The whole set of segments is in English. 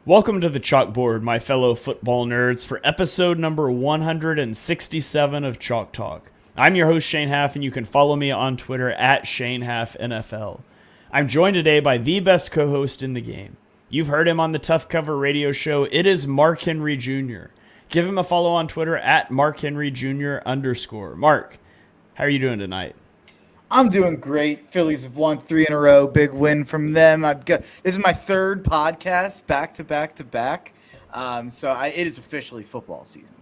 Welcome to the chalkboard, my fellow football nerds, for episode number 167 of Chalk Talk. I'm your host, Shane Haff, and you can follow me on Twitter at ShaneHaffNFL. I'm joined today by the best co host in the game. You've heard him on the Tough Cover radio show. It is Mark Henry Jr. Give him a follow on Twitter at MarkHenryJr_. Mark, how are you doing tonight? I'm doing great. Phillies have won 3 in a row. Big win from them. This is my third podcast back to back to back. It is officially football season.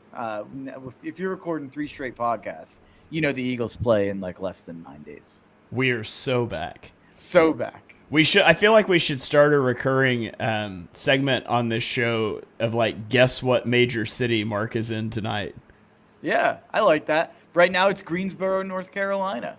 If you're recording 3 straight podcasts, you know the Eagles play in like less than 9 days. We are so back. So back. We should. I feel like we should start a recurring segment on this show of like, guess what major city Mark is in tonight. Yeah, I like that. Right now it's Greensboro, North Carolina.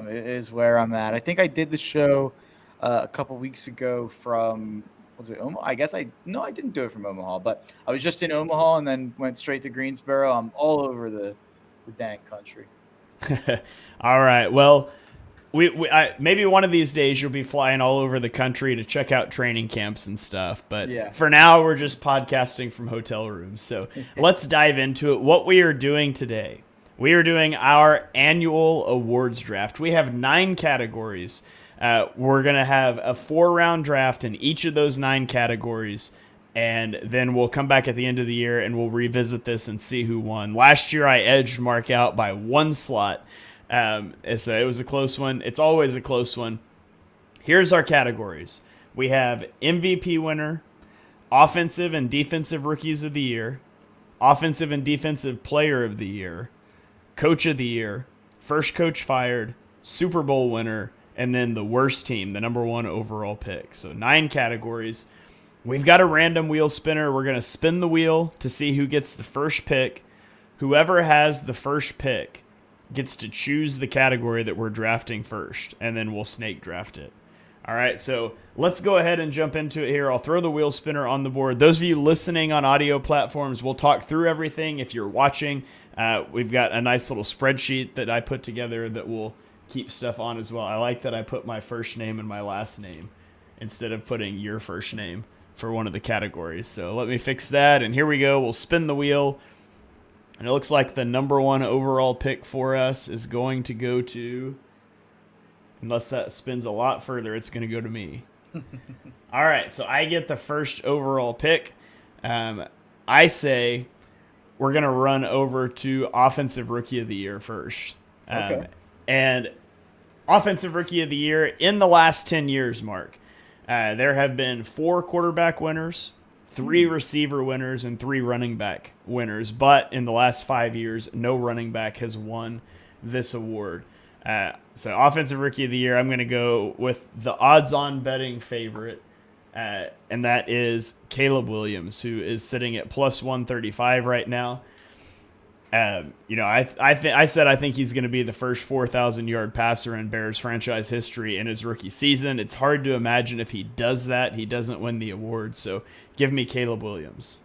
Is where I'm at. I think I did the show a couple weeks ago from, was it Omaha? I didn't do it from Omaha, but I was just in Omaha and then went straight to Greensboro. I'm all over the dang country. All right. Well, maybe one of these days you'll be flying all over the country to check out training camps and stuff. But Yeah. For now, we're just podcasting from hotel rooms. So let's dive into it. What we are doing today. We are doing our annual awards draft. We have 9 categories. We're going to have a 4-round draft in each of those 9 categories. And then we'll come back at the end of the year and we'll revisit this and see who won. Last year, I edged Mark out by 1 slot. So it was a close one. It's always a close one. Here's our categories. We have MVP winner, offensive and defensive rookies of the year, offensive and defensive player of the year, coach of the year, first coach fired, Super Bowl winner, and then the worst team, the number 1 overall pick. So 9 categories. We've got a random wheel spinner. We're going to spin the wheel to see who gets the first pick. Whoever has the first pick gets to choose the category that we're drafting first, and then we'll snake draft it. All right, so let's go ahead and jump into it here. I'll throw the wheel spinner on the board. Those of you listening on audio platforms, we'll talk through everything. If you're watching, we've got a nice little spreadsheet that I put together that will keep stuff on as well. I like that I put my first name and my last name instead of putting your first name for one of the categories. So let me fix that, and here we go. We'll spin the wheel, and it looks like the number 1 overall pick for us is going to go to, unless that spins a lot further, it's going to go to me. All right, so I get the first overall pick. I say we're going to run over to Offensive Rookie of the Year first. Okay. And Offensive Rookie of the Year in the last 10 years, Mark, there have been 4 quarterback winners, 3 receiver winners, and 3 running back winners. But in the last 5 years, no running back has won this award. So Offensive Rookie of the Year, I'm going to go with the odds-on betting favorite, and that is Caleb Williams, who is sitting at plus 135 right now. I said I think he's going to be the first 4,000-yard passer in Bears franchise history in his rookie season. It's hard to imagine if he does that, he doesn't win the award. So give me Caleb Williams.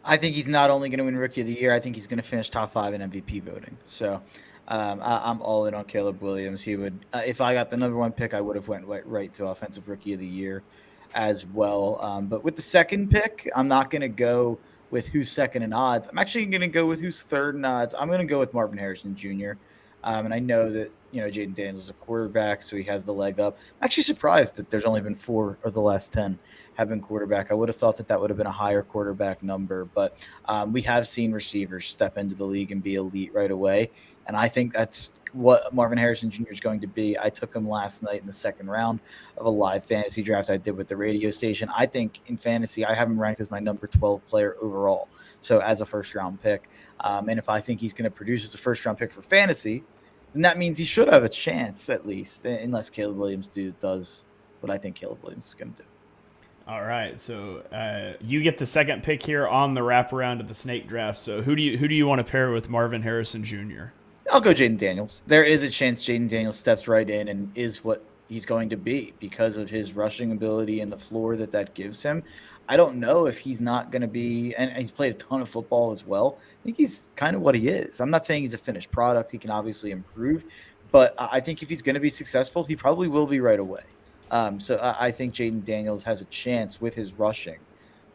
I think he's not only going to win Rookie of the Year, I think he's going to finish top 5 in MVP voting. So I'm all in on Caleb Williams. He would, if I got the number 1 pick, I would have went right to Offensive Rookie of the Year as well. But with the second pick, I'm not going to go with who's second in odds. I'm actually going to go with who's third in odds. I'm going to go with Marvin Harrison Jr. And I know that, Jayden Daniels is a quarterback, so he has the leg up. I'm actually surprised that there's only been 4 of the last 10 have been quarterback. I would have thought that would have been a higher quarterback number, but we have seen receivers step into the league and be elite right away. And I think that's what Marvin Harrison Jr. is going to be. I took him last night in the second round of a live fantasy draft I did with the radio station. I think in fantasy, I have him ranked as my number 12 player overall. So as a first round pick. And if I think he's going to produce as a first round pick for fantasy, then that means he should have a chance at least, unless Caleb Williams does what I think Caleb Williams is going to do. All right, so you get the second pick here on the wraparound of the snake draft. So who do you want to pair with Marvin Harrison Jr.? I'll go Jayden Daniels. There is a chance Jayden Daniels steps right in and is what he's going to be because of his rushing ability and the floor that gives him. I don't know if he's not going to be, and he's played a ton of football as well. I think he's kind of what he is. I'm not saying he's a finished product. He can obviously improve, but I think if he's going to be successful, he probably will be right away. So I think Jayden Daniels has a chance with his rushing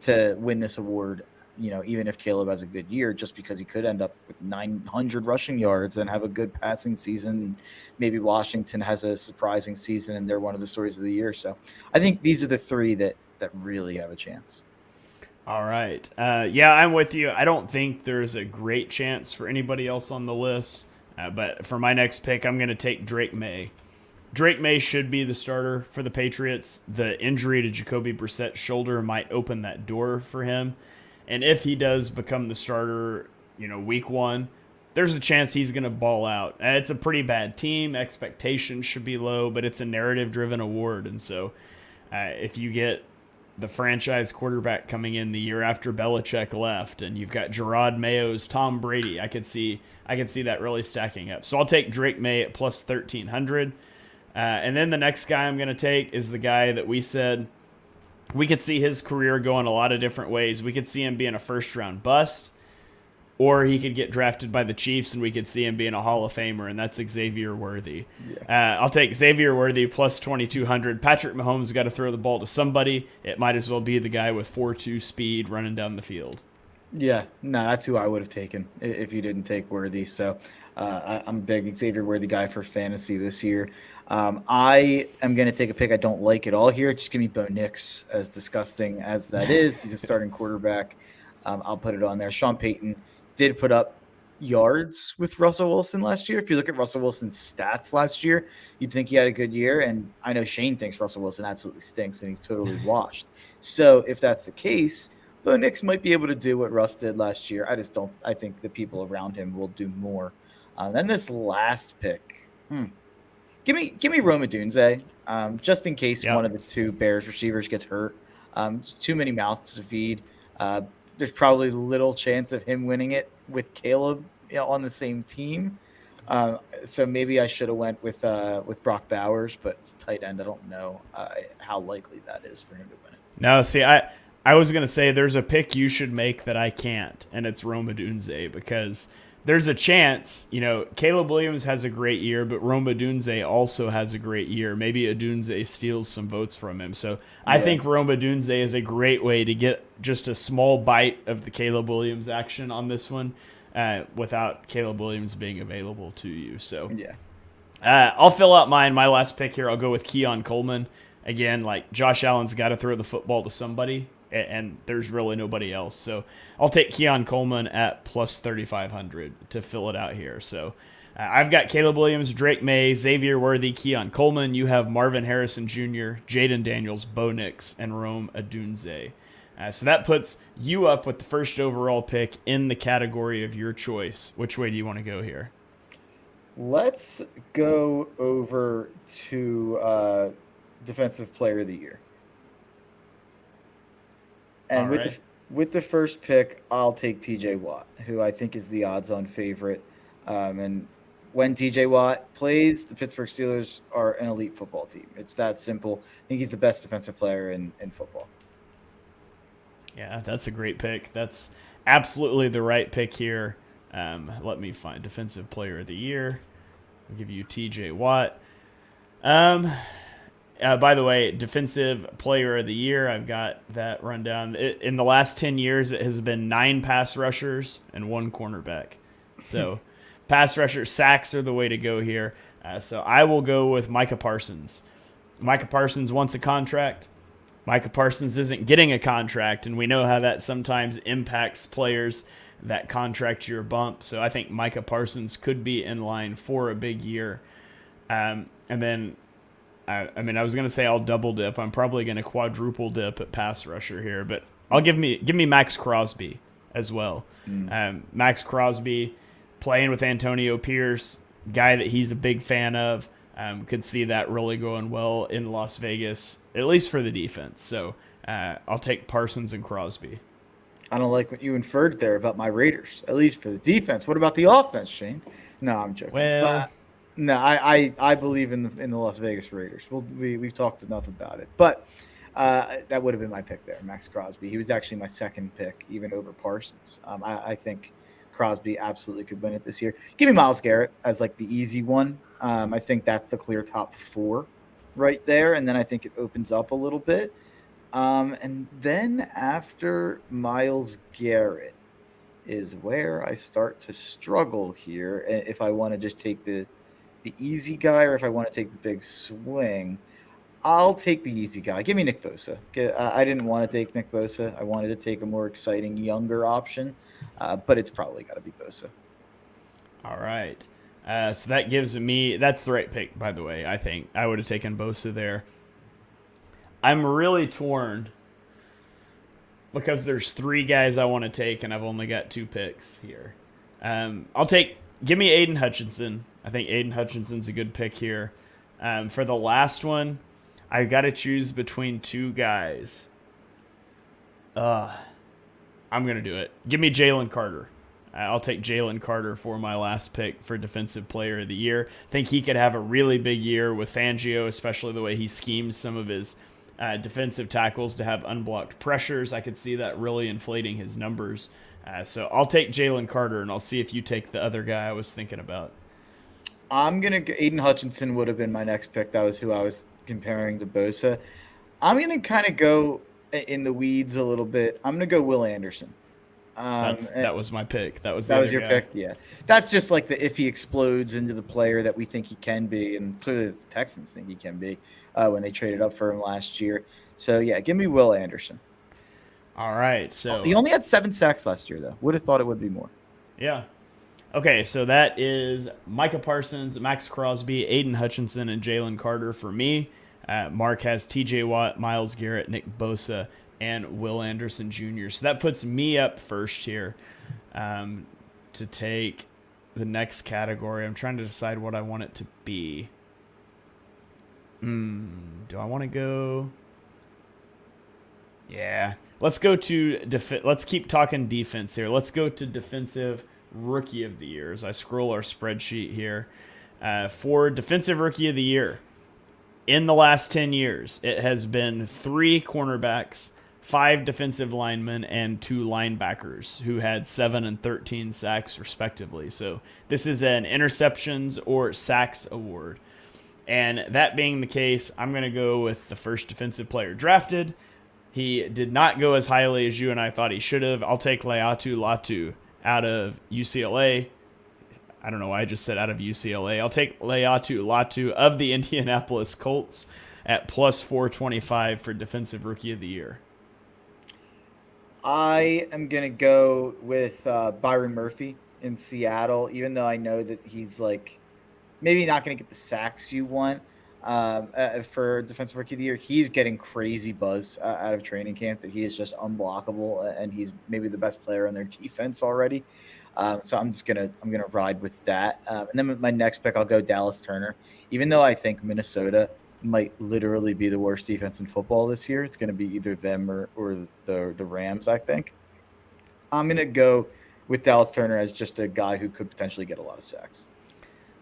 to win this award. Even if Caleb has a good year, just because he could end up with 900 rushing yards and have a good passing season. Maybe Washington has a surprising season and they're one of the stories of the year. So I think these are the three that really have a chance. All right. Yeah, I'm with you. I don't think there's a great chance for anybody else on the list. But for my next pick, I'm going to take Drake May. Drake May should be the starter for the Patriots. The injury to Jacoby Brissett's shoulder might open that door for him. And if he does become the starter, week one, there's a chance he's going to ball out. It's a pretty bad team. Expectations should be low, but it's a narrative-driven award. And so if you get the franchise quarterback coming in the year after Belichick left, and you've got Gerard Mayo's Tom Brady, I could see that really stacking up. So I'll take Drake May at plus 1,300. And then the next guy I'm going to take is the guy that we said we could see his career go in a lot of different ways. We could see him being a first-round bust, or he could get drafted by the Chiefs, and we could see him being a Hall of Famer, and that's Xavier Worthy. Yeah. I'll take Xavier Worthy plus 2,200. Patrick Mahomes got to throw the ball to somebody. It might as well be the guy with 4.2 speed running down the field. Yeah, no, that's who I would have taken if you didn't take Worthy. So I'm a big Xavier Worthy guy for fantasy this year. I am going to take a pick I don't like at all here. Just give me Bo Nix, as disgusting as that is. He's a starting quarterback. I'll put it on there. Sean Payton did put up yards with Russell Wilson last year. If you look at Russell Wilson's stats last year, you'd think he had a good year. And I know Shane thinks Russell Wilson absolutely stinks and he's totally washed. So if that's the case, Bo Nix might be able to do what Russ did last year. I think the people around him will do more. Then this last pick, give me Rome Odunze, just in case one of the two Bears receivers gets hurt. It's too many mouths to feed. There's probably little chance of him winning it with Caleb on the same team. So maybe I should have went with Brock Bowers, but it's a tight end. I don't know how likely that is for him to win it. No, see, I was going to say there's a pick you should make that I can't, and it's Rome Odunze, because there's a chance, Caleb Williams has a great year, but Rome Odunze also has a great year. Maybe Odunze steals some votes from him. So I think Rome Odunze is a great way to get just a small bite of the Caleb Williams action on this one without Caleb Williams being available to you. So I'll fill out mine. My last pick here, I'll go with Keon Coleman. Again, like Josh Allen's got to throw the football to somebody, and there's really nobody else. So I'll take Keon Coleman at plus 3,500 to fill it out here. So I've got Caleb Williams, Drake May, Xavier Worthy, Keon Coleman. You have Marvin Harrison Jr., Jaden Daniels, Bo Nix, and Rome Odunze. So that puts you up with the first overall pick in the category of your choice. Which way do you want to go here? Let's go over to Defensive Player of the Year. And with the first pick, I'll take TJ Watt, who I think is the odds-on favorite. And when TJ Watt plays, the Pittsburgh Steelers are an elite football team. It's that simple. I think he's the best defensive player in football. Yeah, that's a great pick. That's absolutely the right pick here. Let me find Defensive Player of the Year. I'll give you TJ Watt. By the way, Defensive Player of the Year, I've got that rundown. In the last 10 years, it has been 9 pass rushers and 1 cornerback. So pass rushers, sacks are the way to go here. So I will go with Micah Parsons. Micah Parsons wants a contract. Micah Parsons isn't getting a contract, and we know how that sometimes impacts players, that contract year bump. So I think Micah Parsons could be in line for a big year. And then I was going to say I'll double dip. I'm probably going to quadruple dip at pass rusher here, but I'll give me Max Crosby as well. Max Crosby playing with Antonio Pierce, guy that he's a big fan of, could see that really going well in Las Vegas, at least for the defense. So I'll take Parsons and Crosby. I don't like what you inferred there about my Raiders, at least for the defense. What about the offense, Shane? No, I'm joking. Well, no, I believe in the Las Vegas Raiders. We've talked enough about it, but that would have been my pick there, Max Crosby. He was actually my second pick, even over Parsons. I think Crosby absolutely could win it this year. Give me Myles Garrett as like the easy one. I think that's the clear top 4 right there, and then I think it opens up a little bit. And then after Miles Garrett is where I start to struggle here. If I want to just take the easy guy, or if I want to take the big swing, I'll take the easy guy. Give me Nick Bosa. I didn't want to take Nick Bosa. I wanted to take a more exciting, younger option, but it's probably got to be Bosa. All right. So that gives me, that's the right pick, by the way. I think I would have taken Bosa there. I'm really torn because there's three guys I want to take, and I've only got two picks here. Give me Aiden Hutchinson. I think Aiden Hutchinson's a good pick here. For the last one, I've got to choose between two guys. I'm going to do it. Give me Jalen Carter. I'll take Jalen Carter for my last pick for Defensive Player of the Year. I think he could have a really big year with Fangio, especially the way he schemes some of his defensive tackles to have unblocked pressures. I could see that really inflating his numbers. So I'll take Jalen Carter, and I'll see if you take the other guy I was thinking about. Aiden Hutchinson would have been my next pick. That was who I was comparing to Bosa. I'm gonna kind of go in the weeds a little bit. I'm gonna go Will Anderson. That was my pick. That was your guy. pick. Yeah, that's just like if he explodes into the player that we think he can be, and clearly the Texans think he can be when they traded up for him last year. So yeah, give me Will Anderson. All right. So he only had 7 sacks last year, though. Would have thought it would be more. Yeah. Okay, so that is Micah Parsons, Max Crosby, Aiden Hutchinson, and Jalen Carter for me. Mark has TJ Watt, Miles Garrett, Nick Bosa, and Will Anderson Jr. So that puts me up first here to take the next category. I'm trying to decide what I want it to be. Do I want to go? Yeah. Let's go to let's keep talking defense here. Let's go to Defensive Rookie of the Year as I scroll our spreadsheet here. For Defensive Rookie of the Year, in the last 10 years, it has been 3 cornerbacks, 5 defensive linemen, and 2 linebackers who had 7 and 13 sacks, respectively. So this is an interceptions or sacks award. And that being the case, I'm going to go with the first defensive player drafted. He did not go as highly as you and I thought he should have. I'll take Laiatu Latu out of UCLA. I don't know why I just said out of UCLA. I'll take Laiatu Latu of the Indianapolis Colts at plus 425 for Defensive Rookie of the Year. I am going to go with Byron Murphy in Seattle, even though I know that he's like maybe not going to get the sacks you want for Defensive Rookie of the Year. He's getting crazy buzz out of training camp that he is just unblockable, and he's maybe the best player on their defense already. So I'm gonna ride with that. And then with my next pick, I'll go Dallas Turner. Even though I think Minnesota might literally be the worst defense in football this year, it's going to be either them or the Rams. I think I'm gonna go with Dallas Turner as just a guy who could potentially get a lot of sacks.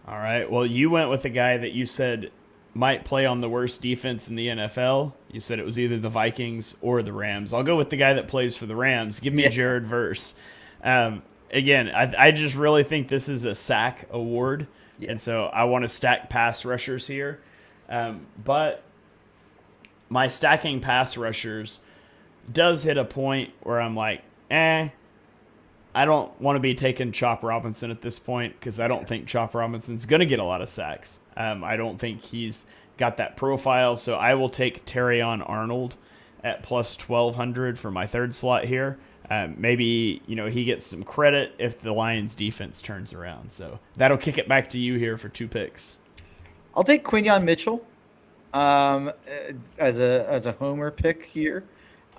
All right. Well, you went with a guy that you said might play on the worst defense in the NFL. You said it was either the Vikings or the Rams. I'll go with the guy that plays for the Rams. Give me Jared Verse. Again, I just really think this is a sack award, and so I want to stack pass rushers here. But my stacking pass rushers does hit a point where I'm like, I don't want to be taking Chop Robinson at this point because I don't think Chop Robinson's going to get a lot of sacks. I don't think he's got that profile, so I will take Terrion Arnold at plus 1,200 for my third slot here. Maybe he gets some credit if the Lions defense turns around. So that'll kick it back to you here for 2 picks. I'll take Quinyon Mitchell as a homer pick here.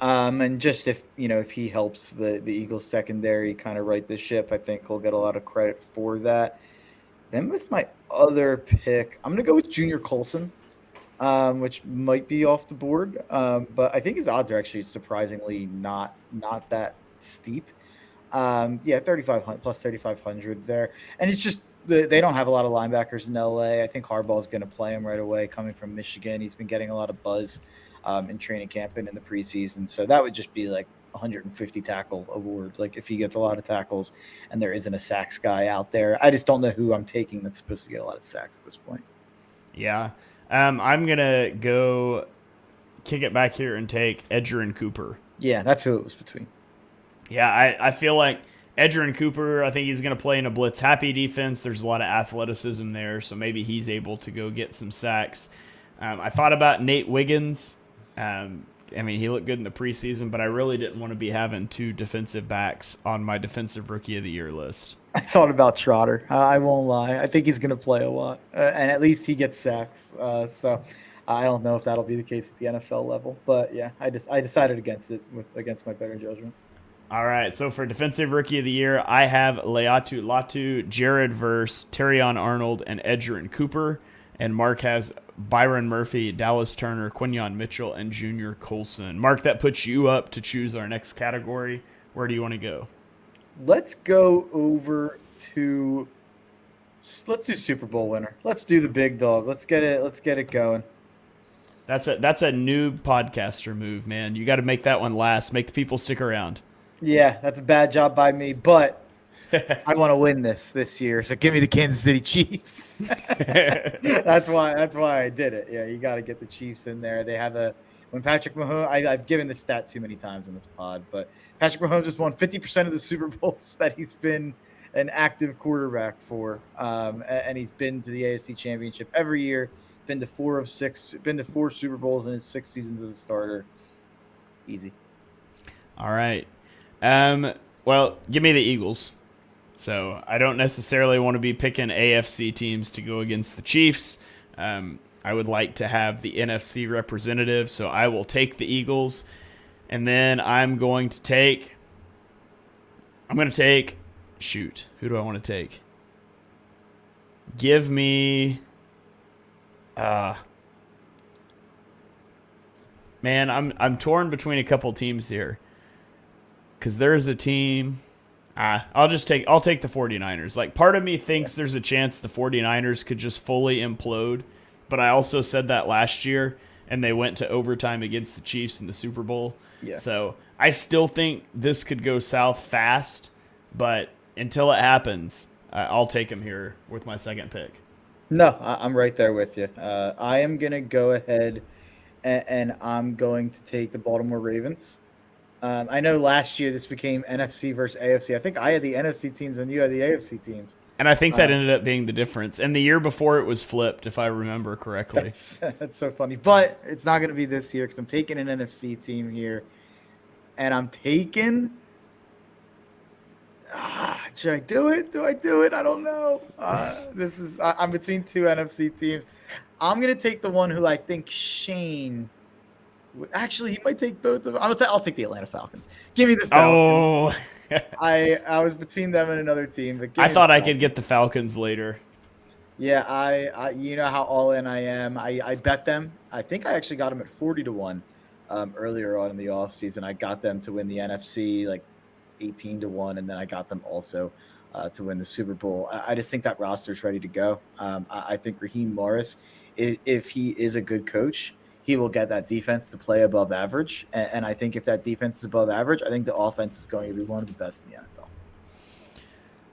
And just if he helps the Eagles secondary kind of right the ship, I think he'll get a lot of credit for that. Then with my other pick, I'm going to go with Junior Colson, which might be off the board. But I think his odds are actually surprisingly not that steep. 3,500 plus 3,500 there. And it's just they don't have a lot of linebackers in LA. I think Harbaugh's going to play him right away coming from Michigan. He's been getting a lot of buzz in training camp and in the preseason. So that would just be like 150 tackle award. Like if he gets a lot of tackles and there isn't a sacks guy out there, I just don't know who I'm taking that's supposed to get a lot of sacks at this point. Yeah. I'm going to go kick it back here and take Edgerrin Cooper. Yeah, that's who it was between. Yeah, I feel like Edgerrin Cooper, I think he's going to play in a blitz-happy defense. There's a lot of athleticism there, so maybe he's able to go get some sacks. I thought about Nate Wiggins. I mean, he looked good in the preseason, but I really didn't want to be having 2 defensive backs on my defensive rookie of the year list. I thought about Trotter. I won't lie. I think he's going to play a lot, and at least he gets sacks. So I don't know if that'll be the case at the NFL level, but yeah, I decided against it against my better judgment. All right, so for defensive rookie of the year, I have Leatu Latu, Jared Verse, Terrion Arnold, and Edgerrin Cooper. And Mark has Byron Murphy, Dallas Turner, Quinyon Mitchell, and Junior Colson. Mark, that puts you up to choose our next category. Where do you want to go? Let's go over to. Let's do Super Bowl winner. Let's do the big dog. Let's get it going. That's a new podcaster move, man. You got to make that one last. Make the people stick around. Yeah, that's a bad job by me, but I want to win this year. So give me the Kansas City Chiefs. That's why I did it. Yeah, you got to get the Chiefs in there. They have when Patrick Mahomes. I've given this stat too many times in this pod, but Patrick Mahomes just won 50% of the Super Bowls that he's been an active quarterback for, and he's been to the AFC Championship every year. Been to 4 of 6. Been to 4 Super Bowls in his 6 seasons as a starter. Easy. All right. Well, give me the Eagles. So I don't necessarily want to be picking AFC teams to go against the Chiefs. I would like to have the NFC representative, so I will take the Eagles. And then I'm going to take, shoot, who do I want to take? Give me, man, I'm torn between a couple teams here. Because there's a team, I'll take the 49ers. Like, part of me thinks there's a chance the 49ers could just fully implode. But I also said that last year, and they went to overtime against the Chiefs in the Super Bowl. Yeah. So I still think this could go south fast, but until it happens, I'll take them here with my second pick. No, I'm right there with you. I am going to go ahead and I'm going to take the Baltimore Ravens. I know last year this became NFC versus AFC. I think I had the NFC teams and you had the AFC teams. And I think that ended up being the difference. And the year before it was flipped, if I remember correctly. That's so funny. But it's not going to be this year because I'm taking an NFC team here. And I'm taking... should I do it? Do I do it? I don't know. I'm between 2 NFC teams. I'm going to take the one who I think Shane... Actually, he might take both of them. I'll take the Atlanta Falcons. Give me the Falcons. Oh. I was between them and another team. But I thought I could get the Falcons later. Yeah, I you know how all in I am. I bet them. I think I actually got them at 40-1 earlier on in the offseason. I got them to win the NFC like 18-1, and then I got them also to win the Super Bowl. I just think that roster's ready to go. I think Raheem Morris, if he is a good coach, he will get that defense to play above average. And I think if that defense is above average, I think the offense is going to be one of the best in the NFL.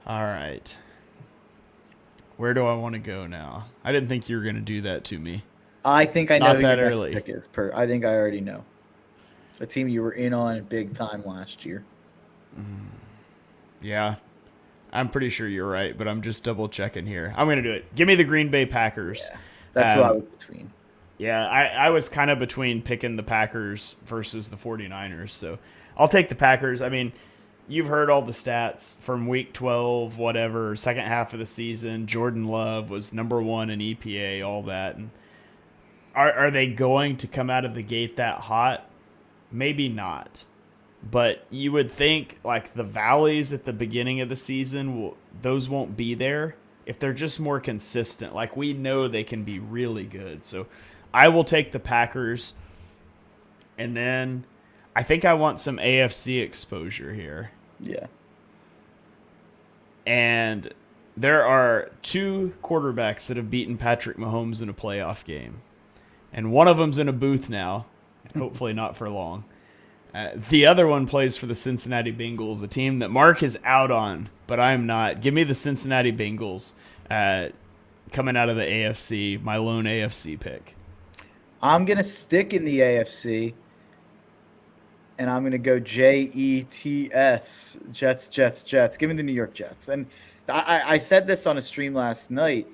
All right. Where do I want to go now? I didn't think you were going to do that to me. I think I know Not who that your early. pick is. I think I already know. A team you were in on big time last year. Yeah. I'm pretty sure you're right, but I'm just double checking here. I'm going to do it. Give me the Green Bay Packers. Yeah, that's who I was between. Yeah, I was kind of between picking the Packers versus the 49ers, so I'll take the Packers. I mean, you've heard all the stats from week 12, whatever, second half of the season. Jordan Love was number 1 in EPA, all that. And are they going to come out of the gate that hot? Maybe not. But you would think like the valleys at the beginning of the season, those won't be there if they're just more consistent. Like, we know they can be really good. So I will take the Packers. And then I think I want some AFC exposure here. Yeah. And there are 2 quarterbacks that have beaten Patrick Mahomes in a playoff game. And one of them's in a booth now. Hopefully not for long. The other one plays for the Cincinnati Bengals, a team that Mark is out on, but I'm not. Give me the Cincinnati Bengals coming out of the AFC, my lone AFC pick. I'm gonna stick in the AFC, and I'm gonna go Jets. Jets, Jets, Jets. Give me the New York Jets. And I said this on a stream last night.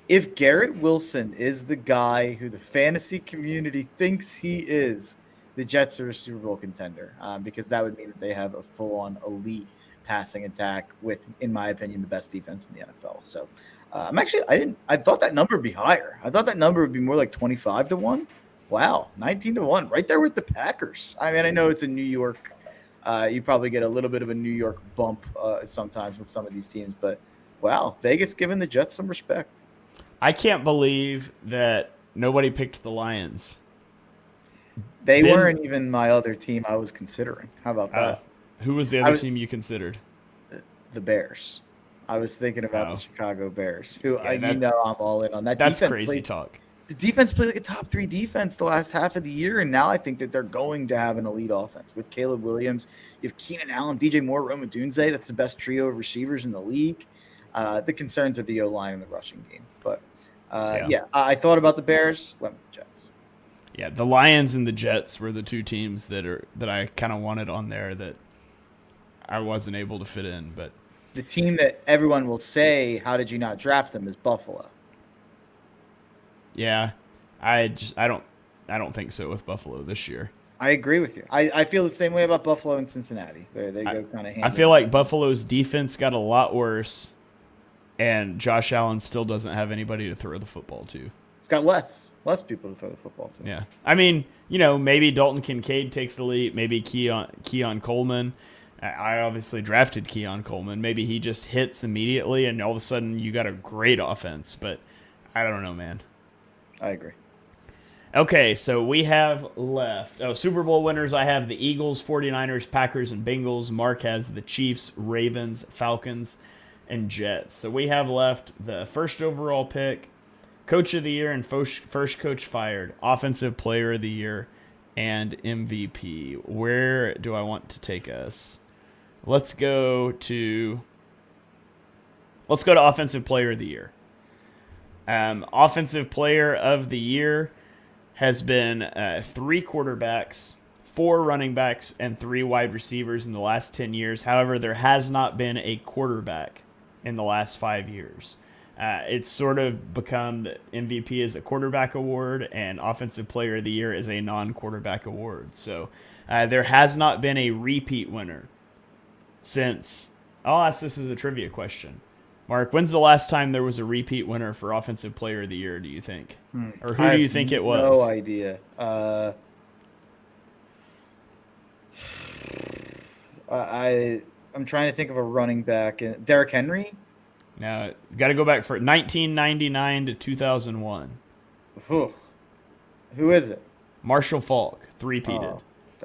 If Garrett Wilson is the guy who the fantasy community thinks he is, the Jets are a Super Bowl contender, because that would mean that they have a full-on elite passing attack with, in my opinion, the best defense in the NFL. So I thought that number would be higher. I thought that number would be more like 25-1. Wow, 19-1, right there with the Packers. I mean, I know it's in New York. You probably get a little bit of a New York bump sometimes with some of these teams, but wow, Vegas giving the Jets some respect. I can't believe that nobody picked the Lions. They weren't even my other team I was considering. How about that? Who was the other team you considered? The Bears. I was thinking about the Chicago Bears, who I'm all in on. That's crazy talk. The defense played like a top 3 defense the last half of the year, and now I think that they're going to have an elite offense with Caleb Williams. You have Keenan Allen, DJ Moore, Rome Odunze. That's the best trio of receivers in the league. The concerns are the O-line and the rushing game. But, I thought about the Bears, went with the Jets. Yeah, the Lions and the Jets were the two teams that I kind of wanted on there that I wasn't able to fit in. But the team that everyone will say, how did you not draft them, is Buffalo. Yeah, I don't think so with Buffalo this year. I agree with you. I feel the same way about Buffalo and Cincinnati. They go kind of hand. I feel like Buffalo's defense got a lot worse, and Josh Allen still doesn't have anybody to throw the football to. He's got less people to throw the football to. Yeah, I mean, maybe Dalton Kincaid takes the lead. Maybe Keon Coleman. I obviously drafted Keon Coleman. Maybe he just hits immediately, and all of a sudden you got a great offense. But I don't know, man. I agree. Okay, so we have left. Super Bowl winners. I have the Eagles, 49ers, Packers, and Bengals. Mark has the Chiefs, Ravens, Falcons, and Jets. So we have left the first overall pick, Coach of the Year and first coach fired, Offensive Player of the Year, and MVP. Where do I want to take us? Let's go to Offensive Player of the Year. Offensive Player of the Year has been 3 quarterbacks, 4 running backs, and 3 wide receivers in the last 10 years. However, there has not been a quarterback in the last 5 years. It's sort of become that MVP is a quarterback award and Offensive Player of the Year is a non-quarterback award. So there has not been a repeat winner since. I'll ask this as a trivia question. Mark, when's the last time there was a repeat winner for Offensive Player of the Year, do you think? Or who do you think it was? No idea. I'm trying to think of a running back. Derrick Henry? Now, got to go back for 1999 to 2001. Who is it? Marshall Faulk, three-peated.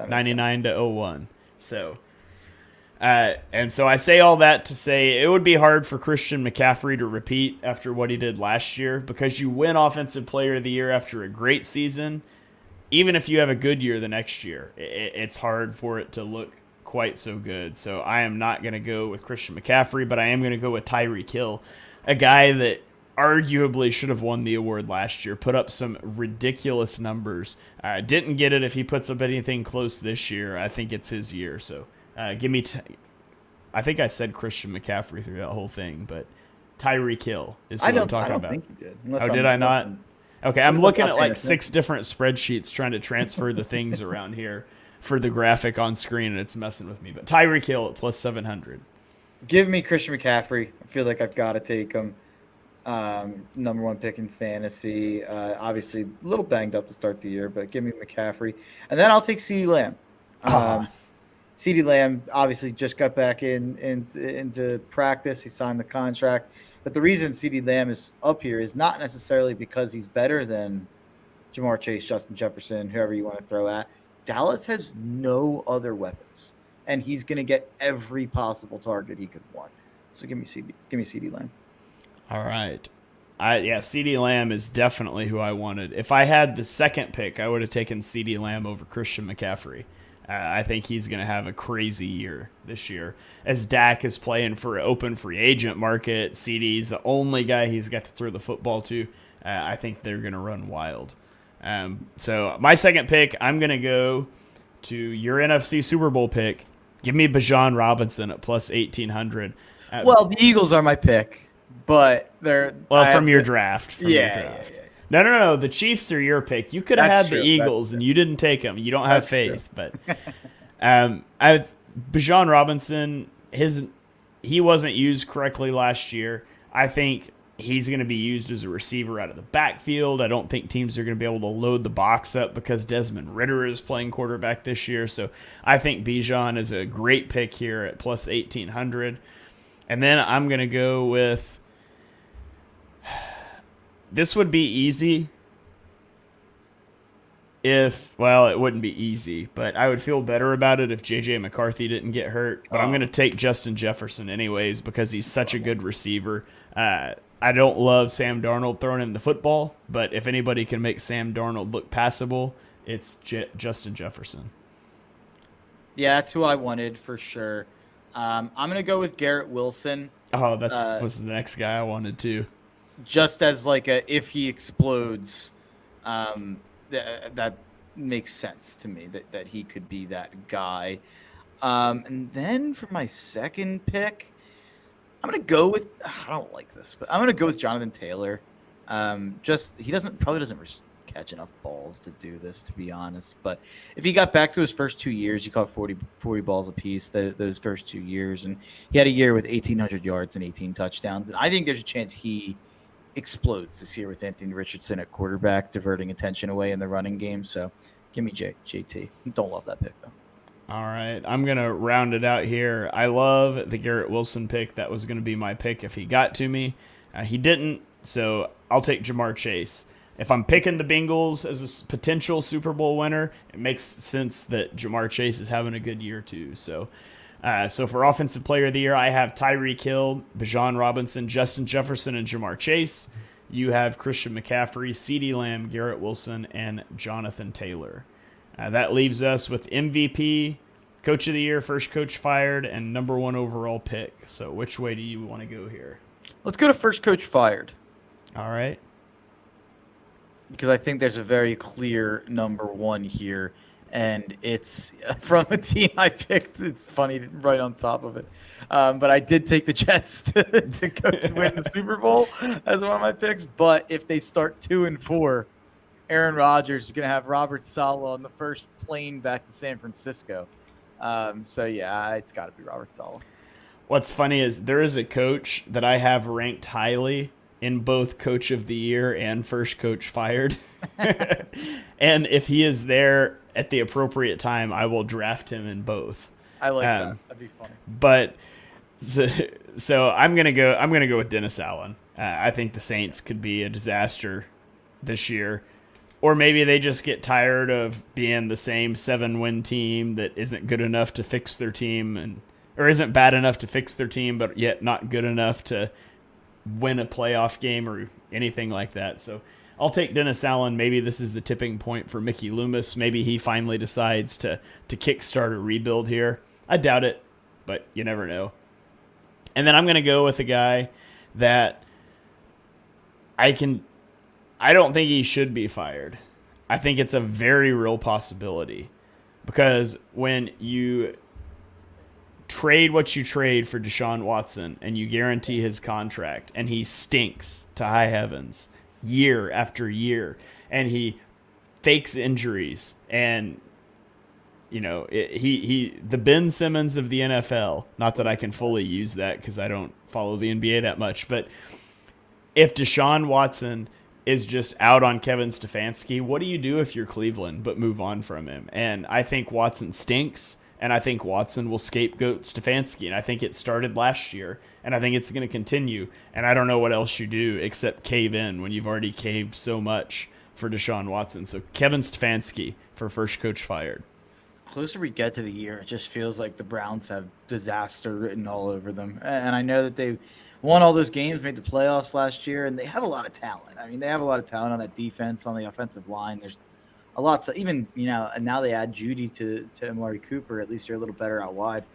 99 to 01. So, and so I say all that to say it would be hard for Christian McCaffrey to repeat after what he did last year, because you win Offensive Player of the Year after a great season. Even if you have a good year the next year, it's hard for it to look quite so good. So I am not going to go with Christian McCaffrey, but I am going to go with Tyreek Hill, a guy that arguably should have won the award last year, put up some ridiculous numbers. Didn't get it. If he puts up anything close this year, I think it's his year. So give me I think I said Christian McCaffrey through that whole thing, but Tyreek Hill is who I'm talking about. I don't think you did. Oh, did I not? Okay, I'm looking at like 6 different spreadsheets trying to transfer the things around here for the graphic on screen, and it's messing with me. But Tyreek Hill at plus 700. Give me Christian McCaffrey. I feel like I've got to take him. Number 1 pick in fantasy. Obviously, a little banged up to start the year, but give me McCaffrey. And then I'll take CeeDee Lamb. CeeDee Lamb obviously just got back into practice. He signed the contract. But the reason CeeDee Lamb is up here is not necessarily because he's better than Jamar Chase, Justin Jefferson, whoever you want to throw at. Dallas has no other weapons, and he's going to get every possible target he could want. So give me CeeDee Lamb. All right. CeeDee Lamb is definitely who I wanted. If I had the second pick, I would have taken CeeDee Lamb over Christian McCaffrey. I think he's going to have a crazy year this year. As Dak is playing for an open free agent market, CeeDee's the only guy he's got to throw the football to. I think they're going to run wild. So my second pick, I'm going to go to your NFC Super Bowl pick. Give me Bijan Robinson at plus 1,800. Well, the Eagles are my pick, but they're From your draft. Yeah. No. The Chiefs are your pick. You could have That's had true. the Eagles, and you didn't take them. You don't have That's faith. But Bijan Robinson, he wasn't used correctly last year. I think he's going to be used as a receiver out of the backfield. I don't think teams are going to be able to load the box up because Desmond Ridder is playing quarterback this year. So I think Bijan is a great pick here at plus 1,800. And then I'm going to go with, this would be easy it wouldn't be easy, but I would feel better about it if J.J. McCarthy didn't get hurt. But I'm going to take Justin Jefferson anyways because he's such a good receiver. I don't love Sam Darnold throwing him the football, but if anybody can make Sam Darnold look passable, it's Justin Jefferson. Yeah, that's who I wanted for sure. I'm going to go with Garrett Wilson. Oh, that was the next guy I wanted to. Just as like if he explodes, that makes sense to me that he could be that guy. And then for my second pick, I'm going to go with, I don't like this, but I'm going to go with Jonathan Taylor. He probably doesn't catch enough balls to do this, to be honest. But if he got back to his first 2 years, he caught 40 balls apiece those first 2 years. And he had a year with 1,800 yards and 18 touchdowns. And I think there's a chance he explodes this year with Anthony Richardson at quarterback, diverting attention away in the running game. So give me JT. Don't love that pick, though. All right, I'm going to round it out here. I love the Garrett Wilson pick. That was going to be my pick if he got to me. He didn't, so I'll take Jamar Chase. If I'm picking the Bengals as a potential Super Bowl winner, it makes sense that Jamar Chase is having a good year too. So for Offensive Player of the Year, I have Tyreek Hill, Bijan Robinson, Justin Jefferson, and Jamar Chase. You have Christian McCaffrey, CeeDee Lamb, Garrett Wilson, and Jonathan Taylor. That leaves us with MVP, Coach of the Year, first coach fired, and number 1 overall pick. So which way do you want to go here? Let's go to first coach fired. All right. Because I think there's a very clear number 1 here, and it's from a team I picked. It's funny, right on top of it. But I did take the Jets to win the Super Bowl as one of my picks. But if they start 2-4, Aaron Rodgers is going to have Robert Saleh on the first plane back to San Francisco. So, yeah, it's got to be Robert Saleh. What's funny is there is a coach that I have ranked highly in both Coach of the Year and first coach fired. And if he is there at the appropriate time, I will draft him in both. I like that. That'd be funny. But so I'm gonna go with Dennis Allen. I think the Saints could be a disaster this year. Or maybe they just get tired of being the same 7-win team that isn't good enough to fix their team or isn't bad enough to fix their team, but yet not good enough to win a playoff game or anything like that. So I'll take Dennis Allen. Maybe this is the tipping point for Mickey Loomis. Maybe he finally decides to kickstart a rebuild here. I doubt it, but you never know. And then I'm going to go with a guy that I don't think he should be fired. I think it's a very real possibility because when you trade what you trade for Deshaun Watson and you guarantee his contract and he stinks to high heavens year after year and he fakes injuries and he the Ben Simmons of the NFL, not that I can fully use that because I don't follow the NBA that much, but if Deshaun Watson is just out on Kevin Stefanski, what do you do if you're Cleveland but move on from him? And I think Watson stinks, and I think Watson will scapegoat Stefanski, and I think it started last year, and I think it's going to continue, and I don't know what else you do except cave in when you've already caved so much for Deshaun Watson. So Kevin Stefanski for first coach fired. Closer we get to the year, it just feels like the Browns have disaster written all over them. And I know that they won all those games, made the playoffs last year, and they have a lot of talent. I mean, they have a lot of talent on that defense, on the offensive line. There's a lot to even, and now they add Judy to Amari Cooper. At least you're a little better out wide.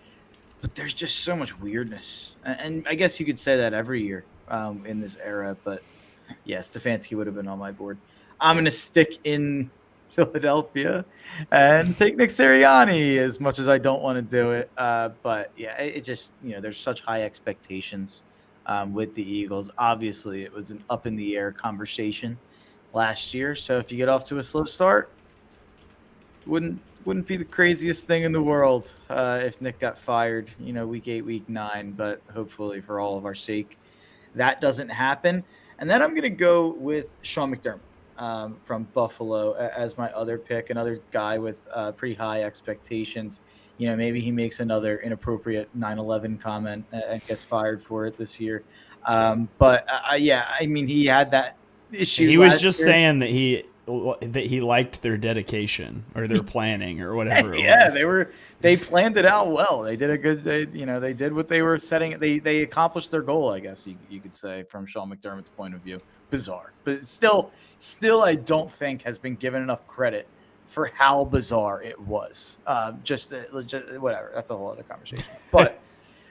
But there's just so much weirdness. And I guess you could say that every year in this era. But, yeah, Stefanski would have been on my board. I'm going to stick in Philadelphia and take Nick Sirianni as much as I don't want to do it. But yeah, it just, there's such high expectations with the Eagles. Obviously, it was an up in the air conversation last year. So if you get off to a slow start, wouldn't be the craziest thing in the world if Nick got fired, week 8, week 9. But hopefully, for all of our sake, that doesn't happen. And then I'm going to go with Sean McDermott from Buffalo as my other pick, another guy with pretty high expectations. Maybe he makes another inappropriate 9/11 comment and gets fired for it this year. But yeah, I mean, he had that issue. He was just saying that he liked their dedication or their planning or whatever it was. They planned it out well. They did they did what they were setting. They accomplished their goal, I guess you could say, from Sean McDermott's point of view. Bizarre, but still I don't think has been given enough credit for how bizarre it was. Just whatever. That's a whole other conversation. But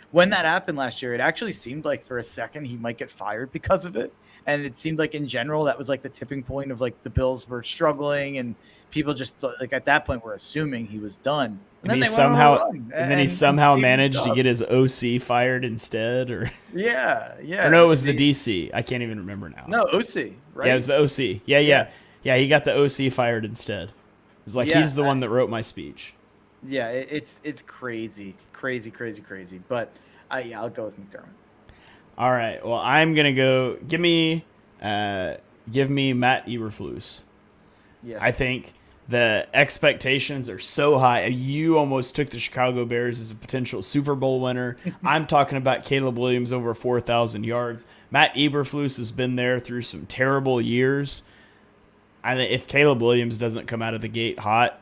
when that happened last year, it actually seemed like for a second he might get fired because of it. And it seemed like in general that was like the tipping point of like the Bills were struggling and people just like at that point were assuming he was done. And then he somehow managed to get his OC fired instead, or yeah. Or no, it was the DC. I can't even remember now. No, OC, right? Yeah, it was the OC. Yeah. He got the OC fired instead. It's like he's the one that wrote my speech. Yeah, it's crazy. But I'll go with McDermott. All right. Well, I'm gonna go. Give me Matt Eberflus. Yeah. I think the expectations are so high. You almost took the Chicago Bears as a potential Super Bowl winner. I'm talking about Caleb Williams over 4,000 yards. Matt Eberflus has been there through some terrible years. I think if Caleb Williams doesn't come out of the gate hot,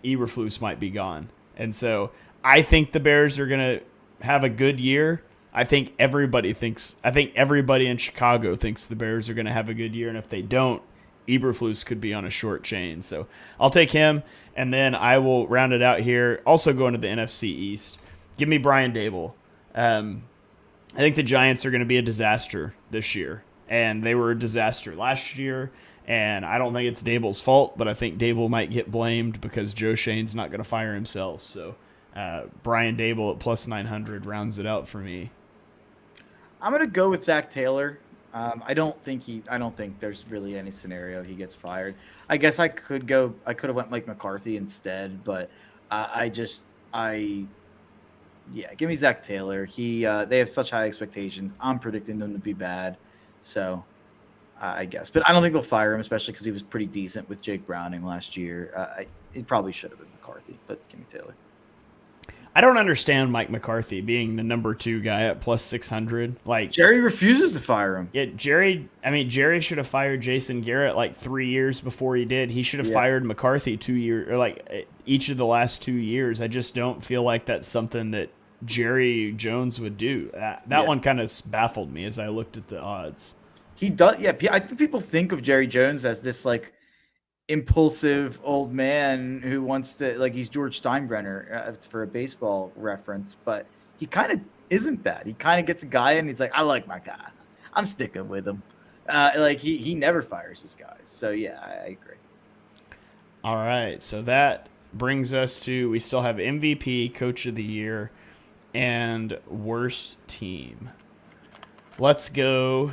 Eberflus might be gone. And so I think the Bears are going to have a good year. I think everybody in Chicago thinks the Bears are going to have a good year. And if they don't, Eberflus could be on a short chain. So I'll take him. And then I will round it out here. Also going to the NFC East. Give me Brian Daboll. I think the Giants are going to be a disaster this year. And they were a disaster last year. And I don't think it's Daboll's fault, but I think Daboll might get blamed because Joe Shane's not going to fire himself. So Brian Daboll at plus 900 rounds it out for me. I'm going to go with Zach Taylor. I don't think there's really any scenario he gets fired. I guess I could have went Mike McCarthy instead, but give me Zach Taylor. They have such high expectations. I'm predicting them to be bad. So I guess, but I don't think they'll fire him, especially because he was pretty decent with Jake Browning last year. It probably should have been McCarthy, but give me Taylor. I don't understand Mike McCarthy being the number 2 guy at plus 600. Like Jerry refuses to fire him. Yeah, Jerry should have fired Jason Garrett like 3 years before he did. He should have fired McCarthy 2 years or like each of the last 2 years. I just don't feel like that's something that Jerry Jones would do. That one kind of baffled me as I looked at the odds. He does. Yeah, I think people think of Jerry Jones as this like impulsive old man who wants to, like, he's George Steinbrenner for a baseball reference, but he kind of isn't that. He kind of gets a guy and he's like, I like my guy, I'm sticking with him. Like he never fires his guys. So yeah, I agree. All right, so that brings us to, we still have MVP, Coach of the Year, and worst team. Let's go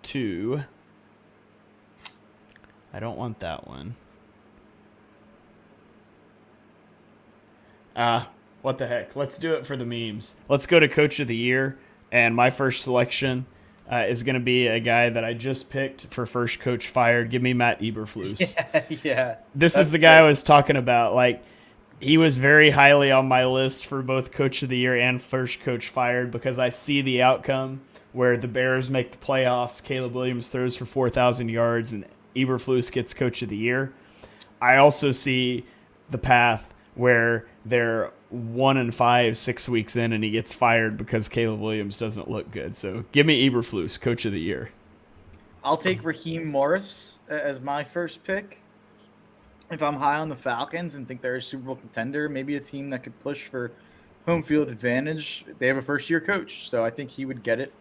to, I don't want that one. What the heck? Let's do it for the memes. Let's go to Coach of the Year, and my first selection is going to be a guy that I just picked for first coach fired. Give me Matt Eberflus. Yeah. This is the guy I was talking about. Like, he was very highly on my list for both Coach of the Year and first coach fired because I see the outcome where the Bears make the playoffs, Caleb Williams throws for 4,000 yards, and Eberflus gets Coach of the Year. I also see the path where they're 1-5 6 weeks in, and he gets fired because Caleb Williams doesn't look good. So give me Eberflus, Coach of the Year. I'll take Raheem Morris as my first pick. If I'm high on the Falcons and think they're a Super Bowl contender, maybe a team that could push for home field advantage, they have a first-year coach. So I think he would get it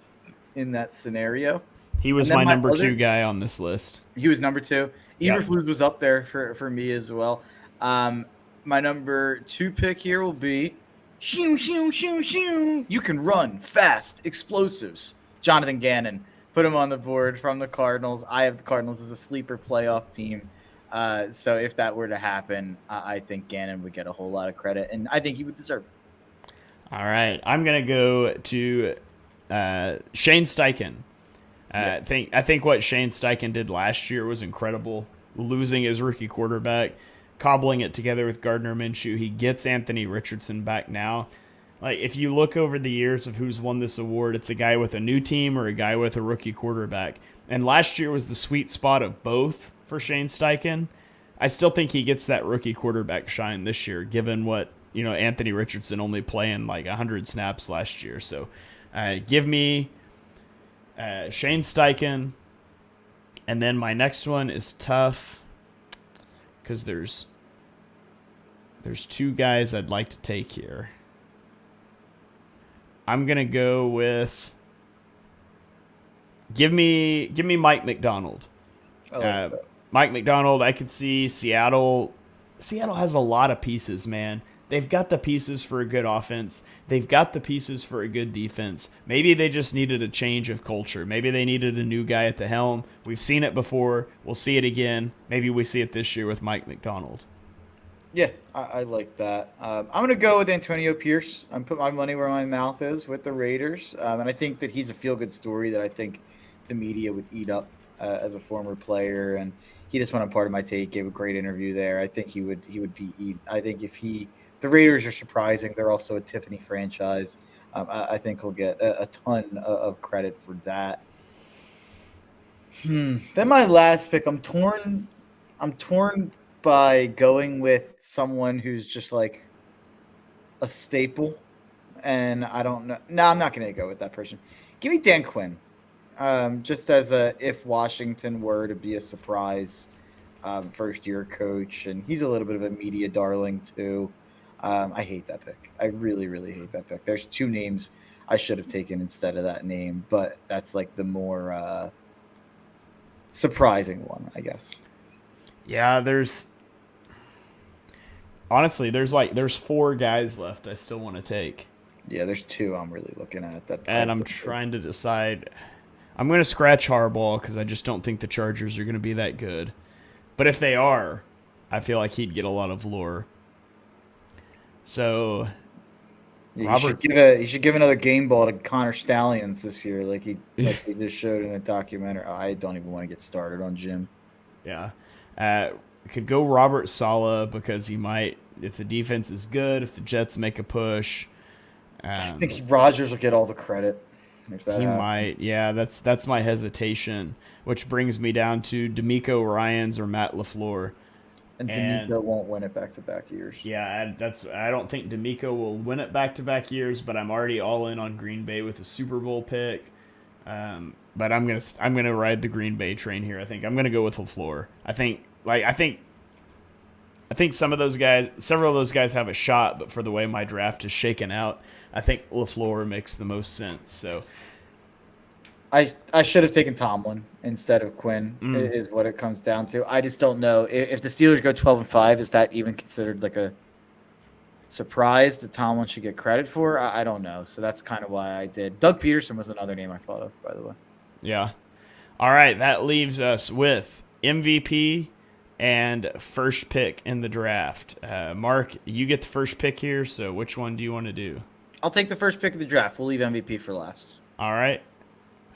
in that scenario. He And was then my my number other, 2 guy on this list. he was number 2. Yep. Eberflus was up there for me as well. Um, my number 2 pick here will be shoo shoo shoo shoo. You can run fast, explosives. Jonathan Gannon. Put him on the board from the Cardinals. I have the Cardinals as a sleeper playoff team. So if that were to happen, I think Gannon would get a whole lot of credit, and I think he would deserve it. All right. I'm going to go to Shane Steichen. Yeah. I think what Shane Steichen did last year was incredible. Losing his rookie quarterback, cobbling it together with Gardner Minshew. He gets Anthony Richardson back now. Like, if you look over the years of who's won this award, it's a guy with a new team or a guy with a rookie quarterback. And last year was the sweet spot of both for Shane Steichen. I still think he gets that rookie quarterback shine this year, given what, Anthony Richardson only playing like 100 snaps last year. So give me Shane Steichen. And then my next one is tough because there's 2 guys I'd like to take here. I'm gonna go with give me Mike McDonald. I like that. Mike McDonald. I could see Seattle. Seattle has a lot of pieces, man. They've got the pieces for a good offense. They've got the pieces for a good defense. Maybe they just needed a change of culture. Maybe they needed a new guy at the helm. We've seen it before. We'll see it again. Maybe we see it this year with Mike McDonald. Yeah, I like that. I'm going to go with Antonio Pierce. I'm putting my money where my mouth is with the Raiders. And I think that he's a feel-good story that I think the media would eat up as a former player. And he just went on Part of My Take, gave a great interview there. I think he would be eaten. I think the Raiders are surprising. They're also a Tiffany franchise. I think he'll get a ton of credit for that. Then my last pick, I'm torn by going with someone who's just like a staple, and I don't know. No, I'm not going to go with that person. Give me Dan Quinn, just as if Washington were to be a surprise first-year coach, and he's a little bit of a media darling too. I hate that pick. I really, really hate that pick. There's 2 names I should have taken instead of that name, but that's like the more surprising one, I guess. Yeah, there's 4 guys left I still want to take. Yeah, there's 2 I'm really looking at that. And I'm trying to decide. I'm going to scratch Harbaugh because I just don't think the Chargers are going to be that good. But if they are, I feel like he'd get a lot of lore. So, Yeah, Robert, you should give another game ball to Connor Stallions this year, like he just showed in a documentary. I don't even want to get started on Jim. yeah, could go Robert Saleh because he might, if the defense is good, if the Jets make a push. I think Rodgers will get all the credit. If that He happens. might, yeah. That's my hesitation, which brings me down to D'Amico Ryans or Matt LaFleur. And And- D'Amico won't win it back-to-back years. Yeah, I don't think D'Amico will win it back-to-back years, but I'm already all in on Green Bay with a Super Bowl pick. But I'm gonna ride the Green Bay train here. I think I'm gonna go with LaFleur. I think several of those guys have a shot, but for the way my draft is shaken out, I think LaFleur makes the most sense. So I should have taken Tomlin instead of Quinn. Is what it comes down to. I just don't know if the Steelers go 12-5. Is that even considered like a surprise that Tomlin should get credit for? I don't know. So that's kind of why I did. Doug Peterson was another name I thought of, by the way. yeah, all right. That leaves us with MVP and first pick in the draft. Mark, you get the first pick here. So which one do you want to do? I'll take the first pick of the draft. We'll leave MVP for last. All right.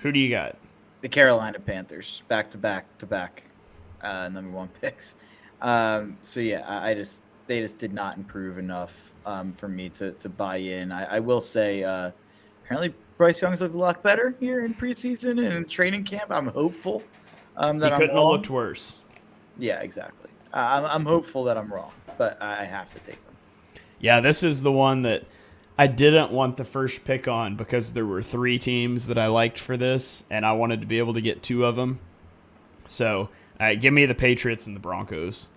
Who do you got? The Carolina Panthers, back-to-back number 1 picks. So yeah, they just did not improve enough for me to buy in. I will say, apparently Bryce Young's looked a lot better here in preseason and in training camp. I'm hopeful that He I'm couldn't have wrong. looked worse. Yeah, exactly. I'm hopeful that I'm wrong, but I have to take them. Yeah, this is the one that I didn't want the first pick on because there were 3 teams that I liked for this, and I wanted to be able to get 2 of them. So give me the Patriots and the Broncos.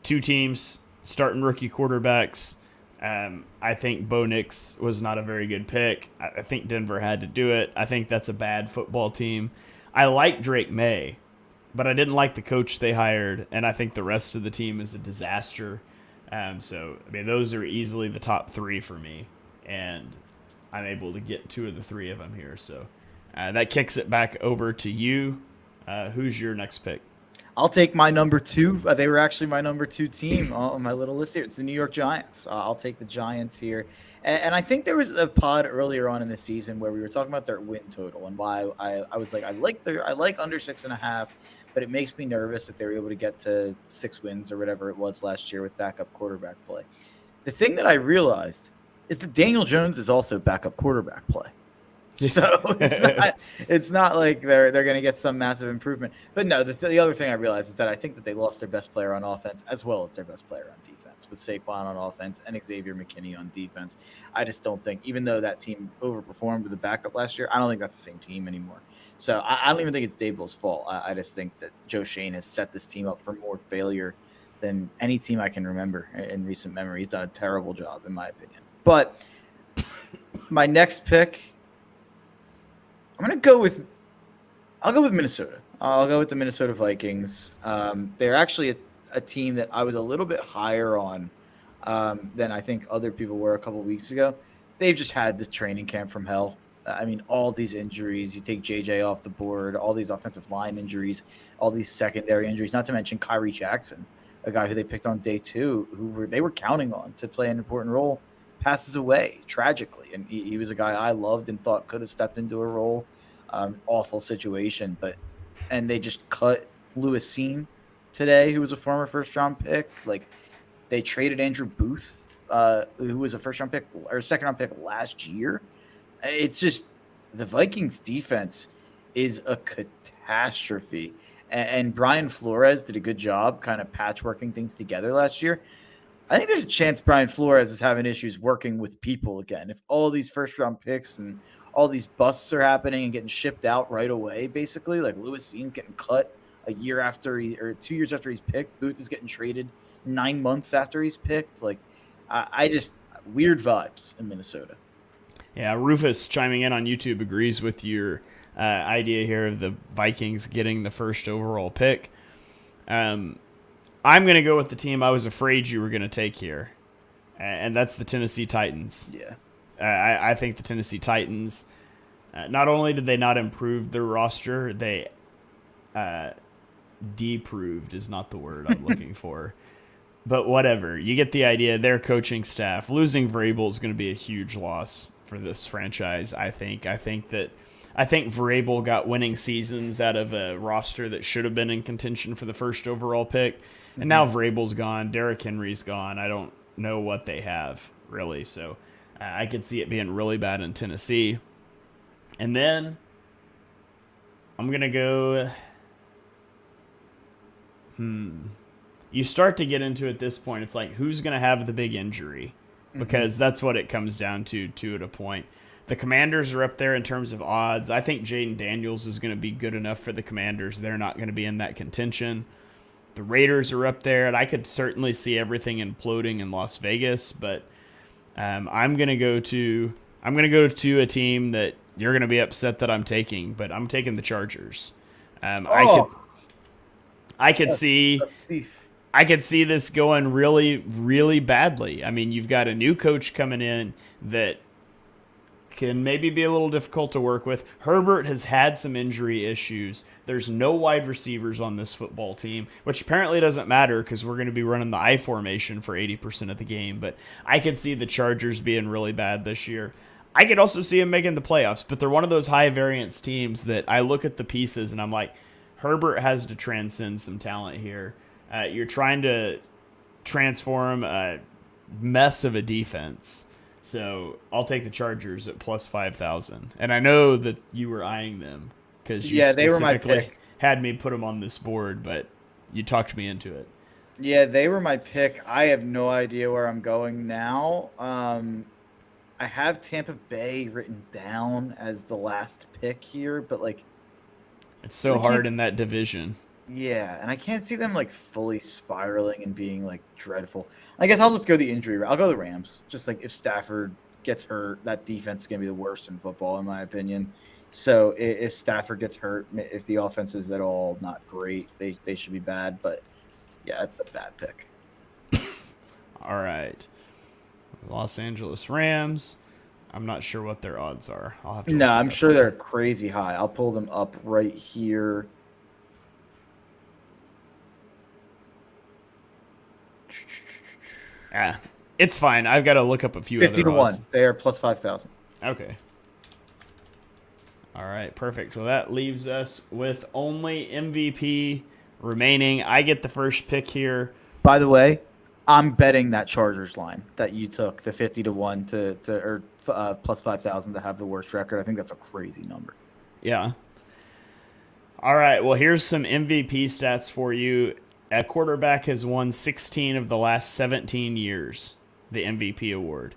2 teams starting rookie quarterbacks. I think Bo Nix was not a very good pick. I think Denver had to do it. I think that's a bad football team. I like Drake May, but I didn't like the coach they hired, and I think the rest of the team is a disaster. So, I mean, those are easily the top three for me, and I'm able to get two of the three of them here. So that kicks it back over to you. Who's your next pick? I'll take my number two. They were actually my number two team on my little list here. It's the New York Giants. I'll take the Giants here. And I think there was a pod earlier on in the season where we were talking about their win total and why I was like, I like under 6.5, but it makes me nervous that they were able to get to 6 wins or whatever it was last year with backup quarterback play. The thing that I realized is that Daniel Jones is also backup quarterback play. So it's not like they're going to get some massive improvement. But no, the other thing I realized is that I think that they lost their best player on offense as well as their best player on defense, with Saquon on offense and Xavier McKinney on defense. I just don't think, even though that team overperformed with the backup last year, I don't think that's the same team anymore. So I don't even think it's Daboll's fault. I just think that Joe Schoen has set this team up for more failure than any team I can remember in recent memory. He's done a terrible job, in my opinion. But my next pick, I'll go with Minnesota. I'll go with the Minnesota Vikings. They're actually a team that I was a little bit higher on than I think other people were a couple of weeks ago. They've just had this training camp from hell. I mean, all these injuries. You take JJ off the board, all these offensive line injuries, all these secondary injuries, not to mention Kyrie Jackson, a guy who they picked on day 2, they were counting on to play an important role, passes away tragically. And he was a guy I loved and thought could have stepped into a role. Awful situation, and they just cut Lewis Cine today, who was a former first-round pick. Like, they traded Andrew Booth, who was a first-round pick or second-round pick last year. It's just the Vikings defense is a catastrophe. And Brian Flores did a good job kind of patchworking things together last year. I think there's a chance Brian Flores is having issues working with people again. If all these first-round picks and all these busts are happening and getting shipped out right away, basically, like Lewis Cine's getting cut a year after 2 years after he's picked. Booth is getting traded 9 months after he's picked. Like, I just weird vibes in Minnesota. Yeah, Rufus chiming in on YouTube agrees with your idea here of the Vikings getting the first overall pick. I'm going to go with the team I was afraid you were going to take here, and that's the Tennessee Titans. Yeah. I think the Tennessee Titans, not only did they not improve their roster, they deproved is not the word I'm looking for. But whatever. You get the idea. Their coaching staff. Losing Vrabel is going to be a huge loss for this franchise, I think. I think Vrabel got winning seasons out of a roster that should have been in contention for the first overall pick. And now Vrabel's gone. Derrick Henry's gone. I don't know what they have, really. So I could see it being really bad in Tennessee. And then I'm going to go... You start to get into it at this point. It's like, who's going to have the big injury? Because that's what it comes down to at a point. The Commanders are up there in terms of odds. I think Jaden Daniels is going to be good enough for the Commanders. They're not going to be in that contention. The Raiders are up there, and I could certainly see everything imploding in Las Vegas, but I'm going to go to a team that you're going to be upset that I'm taking, but I'm taking the Chargers. I could see this going really, really badly. I mean, you've got a new coach coming in that can maybe be a little difficult to work with. Herbert has had some injury issues. There's no wide receivers on this football team, which apparently doesn't matter because we're going to be running the I formation for 80% of the game. But I could see the Chargers being really bad this year. I could also see them making the playoffs, but they're one of those high variance teams that I look at the pieces and I'm like, Herbert has to transcend some talent here. You're trying to transform a mess of a defense. So I'll take the Chargers at plus 5,000. And I know that you were eyeing them because you they were my pick. Had me put them on this board, but you talked me into it. Yeah, they were my pick. I have no idea where I'm going now. I have Tampa Bay written down as the last pick here, but like, it's so hard in that division. Yeah, and I can't see them like fully spiraling and being like dreadful. I guess I'll just go the injury route. I'll go the Rams. Just like if Stafford gets hurt, that defense is going to be the worst in football, in my opinion. So if Stafford gets hurt, if the offense is at all not great, they should be bad. But yeah, it's a bad pick. All right. Los Angeles Rams. I'm not sure what their odds are. I'll have to No, look it I'm up sure here. they're crazy high. I'll pull them up right here. Ah, it's fine. I've got to look up a few 50 other to odds. 1. They are plus 5,000. Okay. All right, perfect. Well, that leaves us with only MVP remaining. I get the first pick here. By the way, I'm betting that Chargers line that you took, the 50 to 1 or plus 5,000 to have the worst record. I think that's a crazy number. Yeah. All right. Well, here's some MVP stats for you. A quarterback has won 16 of the last 17 years, the MVP award.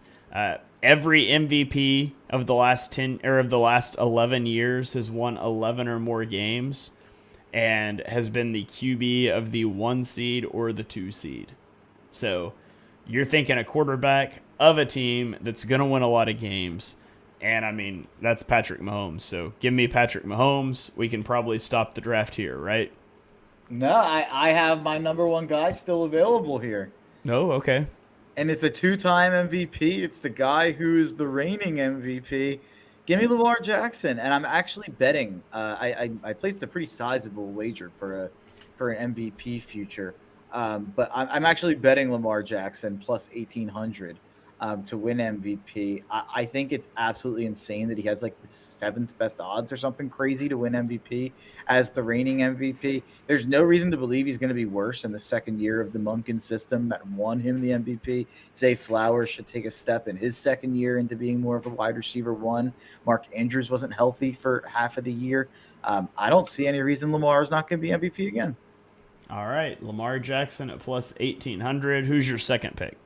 Every MVP of the last 10 or of the last 11 years has won 11 or more games and has been the QB of the 1 seed or the 2 seed. So, you're thinking a quarterback of a team that's going to win a lot of games. And I mean, that's Patrick Mahomes. So give me Patrick Mahomes. We can probably stop the draft here, right? No, I have my number one guy still available here. No, okay. And it's a 2-time MVP. It's the guy who is the reigning MVP. Give me Lamar Jackson. And I'm actually betting. I placed a pretty sizable wager for an MVP future. But I'm actually betting Lamar Jackson plus 1,800 to win MVP. I think it's absolutely insane that he has like the 7th best odds or something crazy to win MVP as the reigning MVP. There's no reason to believe he's going to be worse in the second year of the Monken system that won him the MVP. Zay Flowers should take a step in his second year into being more of a wide receiver one. Mark Andrews wasn't healthy for half of the year. I don't see any reason Lamar is not going to be MVP again. All right. Lamar Jackson at plus 1,800. Who's your second pick?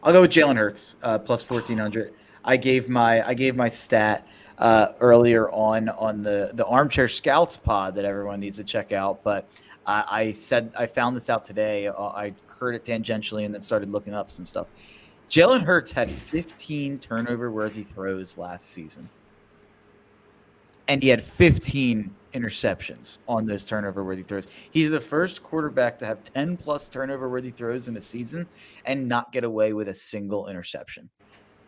I'll go with Jalen Hurts plus 1,400. I gave my stat earlier on the Armchair Scouts pod that everyone needs to check out. But I said I found this out today. I heard it tangentially and then started looking up some stuff. Jalen Hurts had 15 turnover-worthy throws last season, and he had 15 interceptions on those turnover-worthy throws. He's the first quarterback to have 10-plus turnover-worthy throws in a season and not get away with a single interception.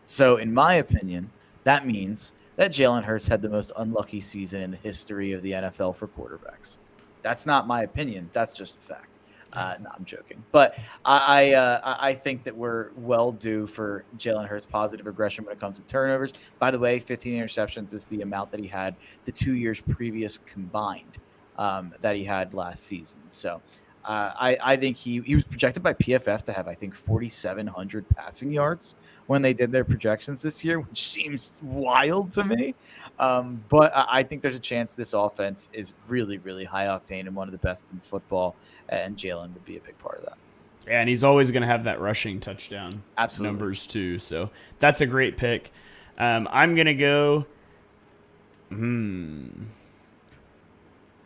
So, in my opinion, that means that Jalen Hurts had the most unlucky season in the history of the NFL for quarterbacks. That's not my opinion. That's just a fact. No, I'm joking. But I think that we're well due for Jalen Hurts' positive regression when it comes to turnovers. By the way, 15 interceptions is the amount that he had the 2 years previous combined that he had last season. So I think he was projected by PFF to have, I think, 4,700 passing yards when they did their projections this year, which seems wild to me. But I think there's a chance this offense is really, really high octane and one of the best in football, and Jalen would be a big part of that. Yeah, and he's always going to have that rushing touchdown numbers too. So that's a great pick. I'm going to go.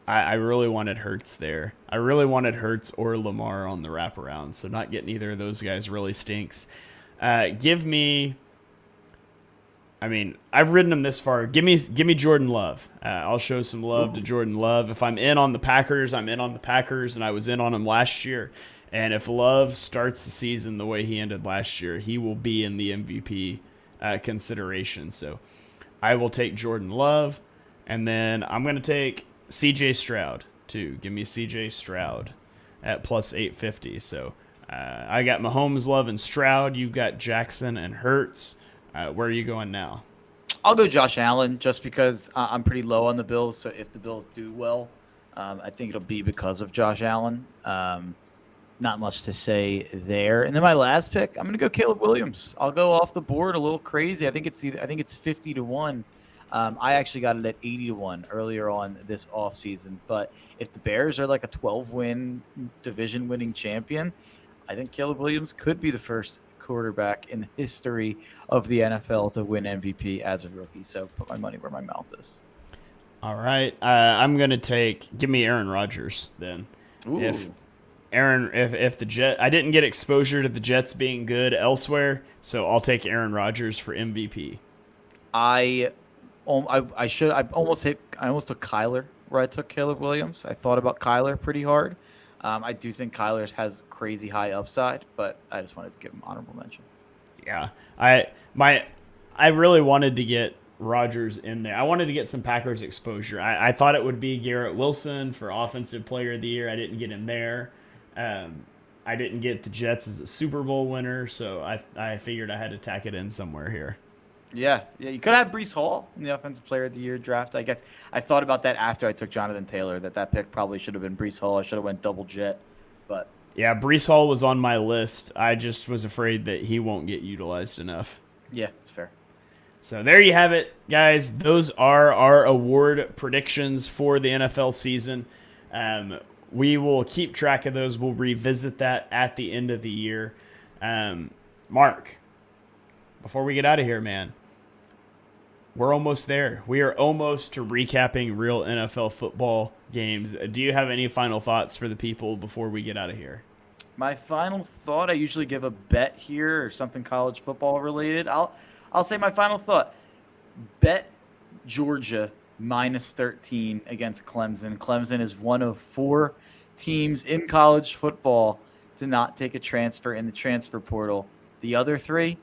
I really wanted Hurts there. I really wanted Hurts or Lamar on the wraparound. So not getting either of those guys really stinks. Give me. I mean, I've ridden him this far. Give me Jordan Love. I'll show some love to Jordan Love. If I'm in on the Packers, I'm in on the Packers, and I was in on him last year. And if Love starts the season the way he ended last year, he will be in the MVP consideration. So I will take Jordan Love, and then I'm going to take C.J. Stroud too. Give me C.J. Stroud at plus 850. So I got Mahomes, Love, and Stroud. You've got Jackson and Hurts. Where are you going now? I'll go Josh Allen just because I'm pretty low on the Bills. So if the Bills do well, I think it'll be because of Josh Allen. Not much to say there. And then my last pick, I'm going to go Caleb Williams. I'll go off the board a little crazy. I think it's 50 to 1. I actually got it at 80 to 1 earlier on this offseason. But if the Bears are like a 12-win division-winning champion, I think Caleb Williams could be the first quarterback in the history of the NFL to win MVP as a rookie. So put my money where my mouth is. All right. I'm going to give me Aaron Rodgers then. Ooh. If the Jet, I didn't get exposure to the Jets being good elsewhere, so I'll take Aaron Rodgers for MVP. I I almost took Kyler where I took Caleb Williams. I thought about Kyler pretty hard. I do think Kyler has crazy high upside, but I just wanted to give him honorable mention. Yeah, I really wanted to get Rodgers in there. I wanted to get some Packers exposure. I thought it would be Garrett Wilson for Offensive Player of the Year. I didn't get him there. I didn't get the Jets as a Super Bowl winner, so I figured I had to tack it in somewhere here. Yeah. You could have Brees Hall in the Offensive Player of the Year draft. I guess I thought about that after I took Jonathan Taylor. That pick probably should have been Brees Hall. I should have went double jet, but Yeah, Brees Hall was on my list. I just was afraid that he won't get utilized enough. yeah, it's fair. So there you have it, guys. Those are our award predictions for the NFL season. We will keep track of those. We'll revisit that at the end of the year. Mark, before we get out of here, man, we're almost there. We are almost to recapping real NFL football games. Do you have any final thoughts for the people before we get out of here? My final thought, I usually give a bet here or something college football related. I'll say my final thought. Bet Georgia minus 13 against Clemson. Clemson is one of 4 teams in college football to not take a transfer in the transfer portal. The other 3,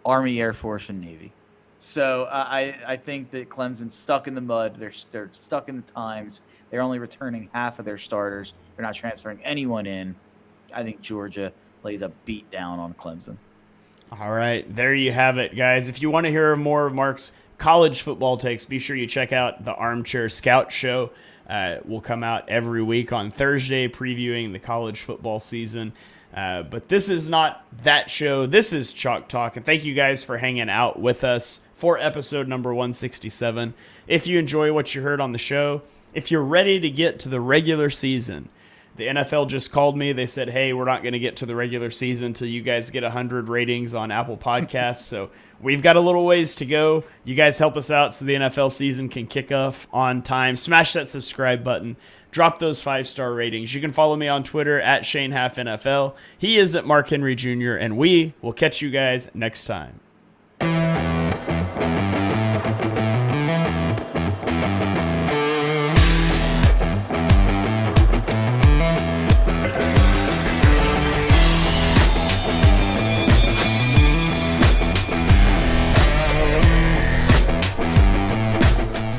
Army, Air Force, and Navy. So I think that Clemson's stuck in the mud. They're stuck in the times. They're only returning half of their starters. They're not transferring anyone in. I think Georgia lays a beat down on Clemson. All right, there you have it, guys. If you want to hear more of Mark's college football takes, be sure you check out the Armchair Scout Show. We'll come out every week on Thursday previewing the college football season. But this is not that show. This is Chalk Talk. And thank you guys for hanging out with us for episode number 167. If you enjoy what you heard on the show, if you're ready to get to the regular season, the NFL just called me. They said, hey, we're not going to get to the regular season until you guys get 100 ratings on Apple Podcasts. So we've got a little ways to go. You guys help us out so the NFL season can kick off on time. Smash that subscribe button. Drop those 5-star ratings. You can follow me on Twitter at ShaneHalfNFL. He is at Mark Henry Jr., and we will catch you guys next time.